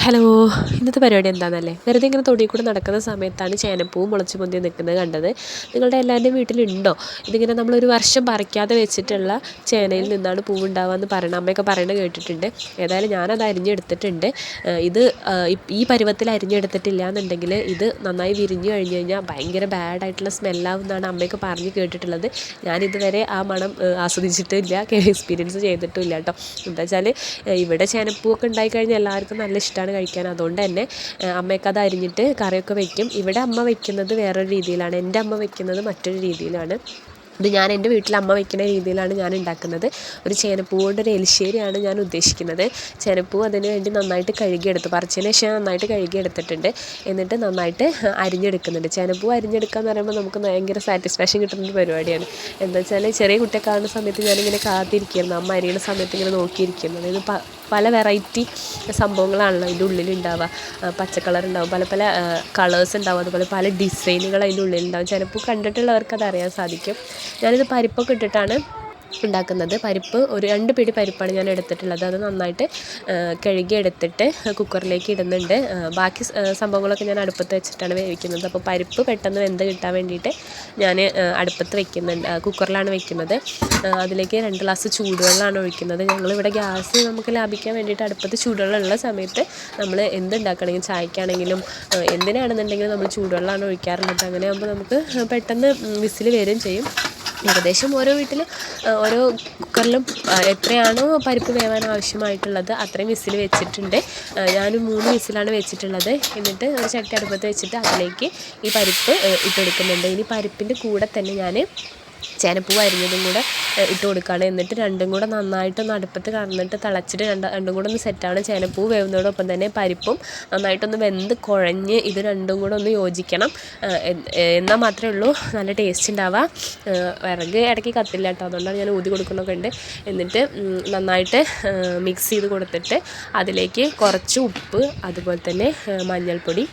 Hello, ഇന്നത്തെ പരിപാടി എന്താണെന്നല്ലേ, വെറുതെ ഇങ്ങനെ തൊടിയിൽ കൂടെ നടക്കുന്ന സമയത്താണ് ചേനപ്പൂവ് മുളച്ച് പൊന്തി നിൽക്കുന്നത് കണ്ടത്. നിങ്ങളുടെ എല്ലാവരുടെയും വീട്ടിലുണ്ടോ ഇതിങ്ങനെ നമ്മളൊരു വർഷം പറിക്കാതെ വെച്ചിട്ടുള്ള ചേനയിൽ നിന്നാണ് പൂവുണ്ടാവുക പറയണം, അമ്മയൊക്കെ പറയുന്നത് കേട്ടിട്ടുണ്ട്. ഏതായാലും ഞാനത് അരിഞ്ഞെടുത്തിട്ടുണ്ട്. ഇത് ഈ പരുവത്തിൽ അരിഞ്ഞെടുത്തിട്ടില്ല എന്നുണ്ടെങ്കിൽ ഇത് നന്നായി വിരിഞ്ഞു കഴിഞ്ഞ് കഴിഞ്ഞാൽ ഭയങ്കര ബാഡായിട്ടുള്ള സ്മെല്ലാവും എന്നാണ് അമ്മയൊക്കെ പറഞ്ഞ് കേട്ടിട്ടുള്ളത്. ഞാനിതുവരെ ആ മണം ആസ്വദിച്ചിട്ടില്ല, എക്സ്പീരിയൻസ് ചെയ്തിട്ടില്ല കേട്ടോ. എന്താ വെച്ചാൽ ഇവിടെ ചേനപ്പൂവൊക്കെ ഉണ്ടായിക്കഴിഞ്ഞാൽ എല്ലാവർക്കും നല്ല ഇഷ്ടമാണ് കഴിക്കാൻ. അതുകൊണ്ട് തന്നെ അമ്മയൊക്കെ അത് അരിഞ്ഞിട്ട് കറിയൊക്കെ വെക്കും. ഇവിടെ അമ്മ വെക്കുന്നത് വേറൊരു രീതിയിലാണ്, എൻ്റെ അമ്മ വെക്കുന്നത് മറ്റൊരു രീതിയിലാണ്. ഇത് ഞാൻ എൻ്റെ വീട്ടിൽ അമ്മ വയ്ക്കുന്ന രീതിയിലാണ് ഞാൻ ഉണ്ടാക്കുന്നത്. ഒരു ചേനപ്പൂ കൊണ്ടൊരു എലിശ്ശേരിയാണ് ഞാൻ ഉദ്ദേശിക്കുന്നത്. ചേനപ്പൂ അതിന് വേണ്ടി നന്നായിട്ട് കഴുകിയെടുത്തു, പറിച്ചതിന് ശേഷം നന്നായിട്ട് കഴുകിയെടുത്തിട്ടുണ്ട്. എന്നിട്ട് നന്നായിട്ട് അരിഞ്ഞെടുക്കുന്നുണ്ട്. ചേനപ്പൂ അരിഞ്ഞെടുക്കുക എന്ന് പറയുമ്പോൾ നമുക്ക് ഭയങ്കര സാറ്റിസ്ഫാക്ഷൻ കിട്ടുന്നൊരു പരിപാടിയാണ്. എന്താ വെച്ചാൽ ചെറിയ കുട്ടിയൊക്കെ ആവുന്ന സമയത്ത് ഞാനിങ്ങനെ കാത്തിരിക്കുന്നു, അമ്മ അരിയുന്ന സമയത്ത് ഇങ്ങനെ നോക്കിയിരിക്കുന്നു. അതായത് പല വെറൈറ്റി സംഭവങ്ങളാണല്ലോ അതിൻ്റെ ഉള്ളിലുണ്ടാവുക. പച്ച കളർ ഉണ്ടാവും, പല പല കളേഴ്സ് ഉണ്ടാവും, അതുപോലെ പല ഡിസൈനുകൾ അതിൻ്റെ ഉള്ളിലുണ്ടാവും. ചിലപ്പോൾ കണ്ടിട്ടുള്ളവർക്ക് അതറിയാൻ സാധിക്കും. ഞാനിത് പരിപ്പൊക്കെ ഇട്ടിട്ടാണ് ഉണ്ടാക്കുന്നത്. പരിപ്പ് ഒരു 2 പിടി പരിപ്പാണ് ഞാൻ എടുത്തിട്ടുള്ളത്. അത് നന്നായിട്ട് കഴുകി എടുത്തിട്ട് കുക്കറിലേക്ക് ഇടുന്നുണ്ട്. ബാക്കി സംഭവങ്ങളൊക്കെ ഞാൻ അടുപ്പത്ത് വെച്ചിട്ടാണ് വേവിക്കുന്നത്. അപ്പോൾ പരിപ്പ് പെട്ടെന്ന് വെന്ത് കിട്ടാൻ വേണ്ടിയിട്ട് ഞാൻ അടുപ്പത്ത് വെക്കുന്നുണ്ട്, കുക്കറിലാണ് വെക്കുന്നത്. അതിലേക്ക് 2 ഗ്ലാസ് ചൂടുവെള്ളമാണ് ഒഴിക്കുന്നത്. ഞങ്ങളിവിടെ ഗ്യാസ് നമുക്ക് ലാഭിക്കാൻ വേണ്ടിയിട്ട് അടുപ്പത്ത് ചൂടുവെള്ളം ഉള്ള സമയത്ത് നമ്മൾ എന്തുണ്ടാക്കണമെങ്കിലും ചായക്കാണെങ്കിലും എന്തിനാണെന്നുണ്ടെങ്കിലും നമ്മൾ ചൂടുവെള്ളമാണ് ഒഴിക്കാറുള്ളത്. അങ്ങനെ ആകുമ്പോൾ നമുക്ക് പെട്ടെന്ന് വിസിൽ വരികയും ചെയ്യും. ഏകദേശം ഓരോ വീട്ടിൽ ഓരോ കുക്കറിലും എത്രയാണോ പരിപ്പ് വേവാൻ ആവശ്യമായിട്ടുള്ളത് അത്രയും വിസിൽ വെച്ചിട്ടുണ്ട്. ഞാൻ 3 വിസിലാണ് വെച്ചിട്ടുള്ളത്. എന്നിട്ട് ഒരു ചട്ടി അടുപ്പത്ത് വെച്ചിട്ട് അതിലേക്ക് ഈ പരിപ്പ് ഇട്ടെടുക്കുന്നുണ്ട്. ഇനി പരിപ്പിൻ്റെ കൂടെ തന്നെ ഞാൻ ചേനപ്പൂവ് അരിഞ്ഞതും കൂടെ ഇട്ട് കൊടുക്കുകയാണ്. എന്നിട്ട് രണ്ടും കൂടെ നന്നായിട്ടൊന്ന് അടുപ്പത്ത് കറന്നിട്ട് തിളച്ചിട്ട് രണ്ടും കൂടെ ഒന്ന് സെറ്റാണ്. ചേനപ്പൂവ് വേവുന്നതോടൊപ്പം തന്നെ പരിപ്പും നന്നായിട്ടൊന്ന് വെന്ത് കുഴഞ്ഞ് ഇത് രണ്ടും കൂടെ ഒന്ന് യോജിക്കണം. എന്നാൽ മാത്രമേ ഉള്ളൂ നല്ല ടേസ്റ്റ് ഉണ്ടാവുക. വിറക് ഇടയ്ക്ക് കത്തില്ല കേട്ടോ, അതുകൊണ്ടാണ് ഞാൻ ഊതി കൊടുക്കണമൊക്കെ ഉണ്ട്. എന്നിട്ട് നന്നായിട്ട് മിക്സ് ചെയ്ത് കൊടുത്തിട്ട് അതിലേക്ക് കുറച്ച് ഉപ്പ്, അതുപോലെ തന്നെ മഞ്ഞൾപ്പൊടി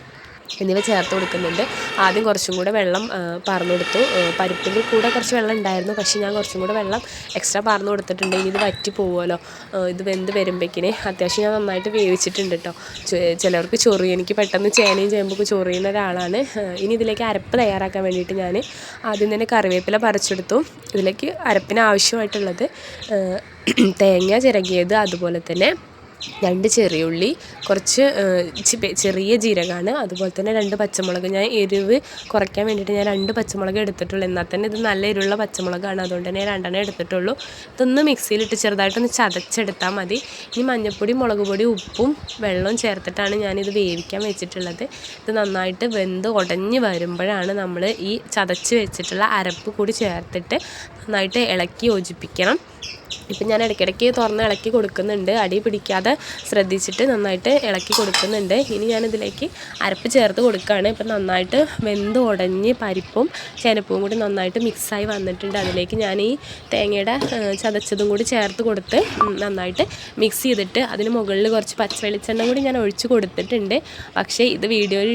എന്നിവ ചേർത്ത് കൊടുക്കുന്നുണ്ട്. ആദ്യം കുറച്ചും കൂടെ വെള്ളം പാർന്നു കൊടുത്തു. പരിപ്പിൻ്റെ കൂടെ കുറച്ച് വെള്ളം ഉണ്ടായിരുന്നു, പക്ഷേ ഞാൻ കുറച്ചും കൂടെ വെള്ളം എക്സ്ട്രാ പാർന്നു കൊടുത്തിട്ടുണ്ട്. ഇനി ഇത് വറ്റി പോകുമല്ലോ, ഇത് വെന്ത് വരുമ്പോഴേക്കിന് അത്യാവശ്യം ഞാൻ നന്നായിട്ട് വേവിച്ചിട്ടുണ്ട് കേട്ടോ. ചിലർക്ക് ചൊറിയും, എനിക്ക് പെട്ടെന്ന് ചേനയും ചേമ്പൊക്കെ ചൊറിയുന്ന ഒരാളാണ്. ഇനി ഇതിലേക്ക് അരപ്പ് തയ്യാറാക്കാൻ വേണ്ടിയിട്ട് ഞാൻ ആദ്യം തന്നെ കറിവേപ്പില പറിച്ചെടുത്തു. ഇതിലേക്ക് അരപ്പിന് ആവശ്യമായിട്ടുള്ളത് തേങ്ങ ചിരകിയത്, അതുപോലെ തന്നെ 2 ചെറിയ ഉള്ളി, കുറച്ച് ചെറിയ ജീരകമാണ്, അതുപോലെ തന്നെ 2 പച്ചമുളക്. ഞാൻ എരിവ് കുറയ്ക്കാൻ വേണ്ടിയിട്ട് ഞാൻ 2 പച്ചമുളക് എടുത്തിട്ടുള്ളൂ. എന്നാൽ തന്നെ ഇത് നല്ല എരിവുള്ള പച്ചമുളകാണ്, അതുകൊണ്ട് തന്നെ 2 എടുത്തിട്ടുള്ളൂ. ഇതൊന്ന് മിക്സിയിലിട്ട് ചെറുതായിട്ടൊന്ന് ചതച്ചെടുത്താൽ മതി. ഇനി മഞ്ഞൾപ്പൊടി, മുളക് പൊടി, ഉപ്പും വെള്ളവും ചേർത്തിട്ടാണ് ഞാനിത് വേവിക്കാൻ വെച്ചിട്ടുള്ളത്. ഇത് നന്നായിട്ട് വെന്ത് ഉടഞ്ഞ് വരുമ്പോഴാണ് നമ്മൾ ഈ ചതച്ച് വെച്ചിട്ടുള്ള അരപ്പ് കൂടി ചേർത്തിട്ട് നന്നായിട്ട് ഇളക്കി യോജിപ്പിക്കണം. ഇപ്പം ഞാൻ ഇടയ്ക്കിടയ്ക്ക് തുറന്ന് ഇളക്കി കൊടുക്കുന്നുണ്ട്, അടി പിടിക്കാതെ ശ്രദ്ധിച്ചിട്ട് നന്നായിട്ട് ഇളക്കി കൊടുക്കുന്നുണ്ട്. ഇനി ഞാനിതിലേക്ക് അരപ്പ് ചേർത്ത് കൊടുക്കുകയാണ്. ഇപ്പം നന്നായിട്ട് വെന്ത് ഉടഞ്ഞ് പരിപ്പും ചേനപ്പൂവും കൂടി നന്നായിട്ട് മിക്സായി വന്നിട്ടുണ്ട്. അതിലേക്ക് ഞാൻ ഈ തേങ്ങയുടെ ചതച്ചതും കൂടി ചേർത്ത് കൊടുത്ത് നന്നായിട്ട് മിക്സ് ചെയ്തിട്ട് അതിന് മുകളിൽ കുറച്ച് പച്ച വെളിച്ചെണ്ണ കൂടി ഞാൻ ഒഴിച്ച് കൊടുത്തിട്ടുണ്ട്. പക്ഷേ ഇത് വീഡിയോയിൽ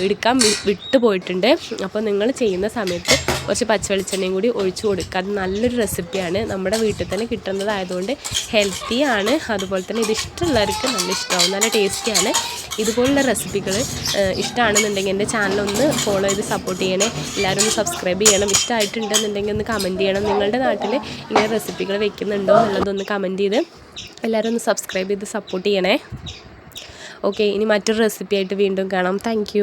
എടുക്കാൻ വിട്ടു പോയിട്ടുണ്ട്. അപ്പോൾ നിങ്ങൾ ചെയ്യുന്ന സമയത്ത് കുറച്ച് പച്ച വെളിച്ചെണ്ണയും കൂടി ഒഴിച്ച് കൊടുക്കുക. അത് നല്ലൊരു റെസിപ്പിയാണ്, നമ്മുടെ വീട്ടിൽ തന്നെ കിട്ടുന്നതായതുകൊണ്ട് ഹെൽത്തിയാണ്. അതുപോലെ തന്നെ ഇത് ഇഷ്ടമുള്ളവർക്ക് നല്ല ഇഷ്ടമാവും, നല്ല ടേസ്റ്റിയാണ്. ഇതുപോലുള്ള റെസിപ്പികൾ ഇഷ്ടമാണെന്നുണ്ടെങ്കിൽ എൻ്റെ ചാനലൊന്ന് ഫോളോ ചെയ്ത് സപ്പോർട്ട് ചെയ്യണേ. എല്ലാവരും ഒന്ന് സബ്സ്ക്രൈബ് ചെയ്യണം. ഇഷ്ടമായിട്ടുണ്ടെന്നുണ്ടെങ്കിൽ ഒന്ന് കമൻറ്റ് ചെയ്യണം. നിങ്ങളുടെ നാട്ടിൽ ഇങ്ങനെ റെസിപ്പികൾ വെക്കുന്നുണ്ടോ എന്നുള്ളതൊന്ന് കമൻറ്റ് ചെയ്ത് എല്ലാവരും ഒന്ന് സബ്സ്ക്രൈബ് ചെയ്ത് സപ്പോർട്ട് ചെയ്യണേ. ഓക്കെ, ഇനി മറ്റൊരു റെസിപ്പി ആയിട്ട് വീണ്ടും കാണാം. താങ്ക്